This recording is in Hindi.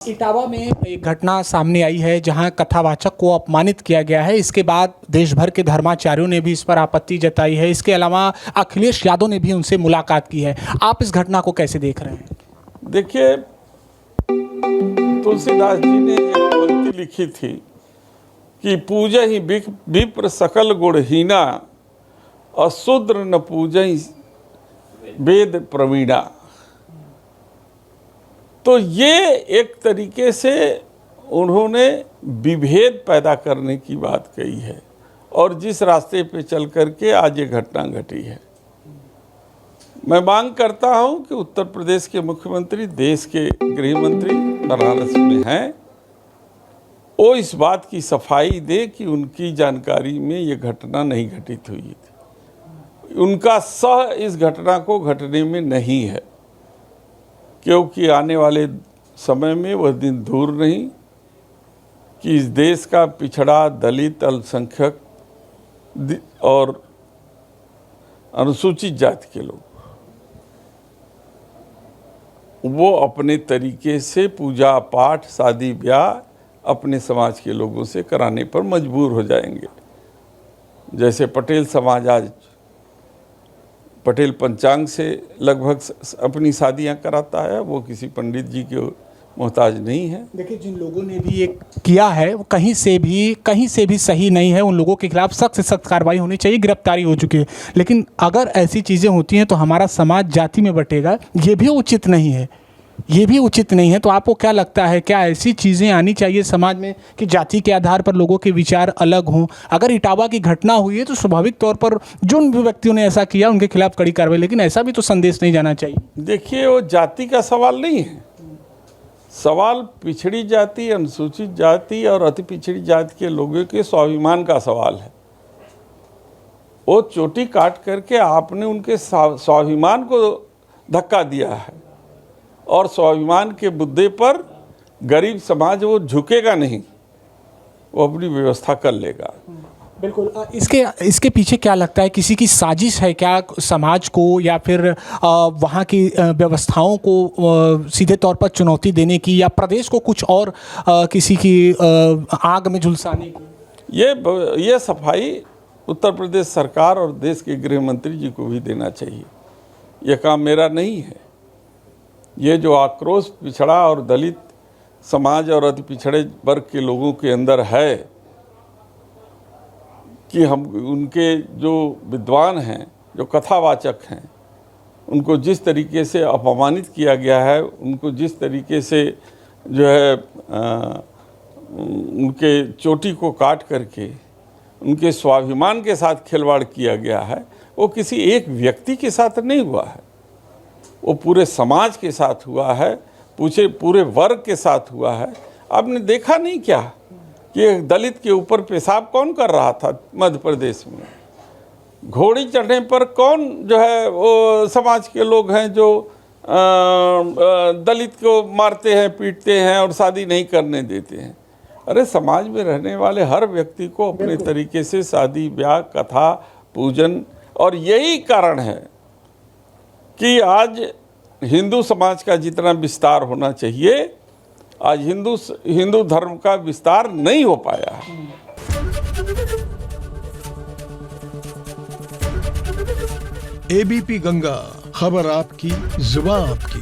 इटावा में एक घटना सामने आई है जहां कथावाचक को अपमानित किया गया है। इसके बाद देश भर के धर्माचार्यों ने भी इस पर आपत्ति जताई है। इसके अलावा अखिलेश यादव ने भी उनसे मुलाकात की है। आप इस घटना को कैसे देख रहे हैं? देखिए, तुलसीदास जी ने एक पंक्ति लिखी थी कि पूजा ही विप्र सकल गुणहीना, अशूद्र न पूजहि वेद प्रवीणा। तो ये एक तरीके से उन्होंने विभेद पैदा करने की बात कही है और जिस रास्ते पे चल करके आज ये घटना घटी है। मैं मांग करता हूं कि उत्तर प्रदेश के मुख्यमंत्री, देश के गृह मंत्री बनारस में हैं, वो इस बात की सफाई दे कि उनकी जानकारी में ये घटना नहीं घटित हुई थी। उनका सह इस घटना को घटने में नहीं है, क्योंकि आने वाले समय में वह दिन दूर नहीं कि इस देश का पिछड़ा, दलित, अल्पसंख्यक और अनुसूचित जाति के लोग वो अपने तरीके से पूजा पाठ, शादी ब्याह अपने समाज के लोगों से कराने पर मजबूर हो जाएंगे। जैसे पटेल समाज आज पटेल पंचांग से लगभग अपनी शादियां कराता है, वो किसी पंडित जी के मोहताज नहीं है। देखिए, जिन लोगों ने भी ये किया है वो कहीं से भी सही नहीं है। उन लोगों के खिलाफ सख्त से सख्त कार्रवाई होनी चाहिए। गिरफ्तारी हो चुकी है, लेकिन अगर ऐसी चीज़ें होती हैं तो हमारा समाज जाति में बटेगा, ये भी उचित नहीं है। तो आपको क्या लगता है, क्या ऐसी चीज़ें आनी चाहिए समाज में कि जाति के आधार पर लोगों के विचार अलग हों? अगर इटावा की घटना हुई है तो स्वाभाविक तौर पर जो भी व्यक्तियों ने ऐसा किया उनके खिलाफ कड़ी कार्रवाई, लेकिन ऐसा भी तो संदेश नहीं जाना चाहिए। देखिए, वो जाति का सवाल नहीं है। सवाल पिछड़ी जाति, अनुसूचित जाति और अति पिछड़ी जाति के लोगों के स्वाभिमान का सवाल है। वो चोटी काट करके आपने उनके स्वाभिमान को धक्का दिया है और स्वाभिमान के मुद्दे पर गरीब समाज वो झुकेगा नहीं, वो अपनी व्यवस्था कर लेगा। बिल्कुल। इसके पीछे क्या लगता है, किसी की साजिश है क्या समाज को या फिर वहाँ की व्यवस्थाओं को सीधे तौर पर चुनौती देने की, या प्रदेश को कुछ और किसी की आग में झुलसाने की? ये सफाई उत्तर प्रदेश सरकार और देश के गृह मंत्री जी को भी देना चाहिए। ये काम मेरा नहीं है। ये जो आक्रोश पिछड़ा और दलित समाज और अति पिछड़े वर्ग के लोगों के अंदर है कि हम उनके जो विद्वान हैं, जो कथावाचक हैं, उनको जिस तरीके से अपमानित किया गया है, उनको जिस तरीके से जो है उनके चोटी को काट करके उनके स्वाभिमान के साथ खिलवाड़ किया गया है, वो किसी एक व्यक्ति के साथ नहीं हुआ है, वो पूरे समाज के साथ हुआ है, पूरे वर्ग के साथ हुआ है। आपने देखा नहीं क्या कि एक दलित के ऊपर पेशाब कौन कर रहा था मध्य प्रदेश में? घोड़ी चढ़ने पर कौन जो है वो समाज के लोग हैं जो दलित को मारते हैं, पीटते हैं और शादी नहीं करने देते हैं? अरे, समाज में रहने वाले हर व्यक्ति को अपने तरीके से शादी ब्याह, कथा, पूजन, और यही कारण है कि आज हिंदू समाज का जितना विस्तार होना चाहिए, आज हिंदू धर्म का विस्तार नहीं हो पाया है। एबीपी गंगा, खबर आपकी, जुबान आपकी।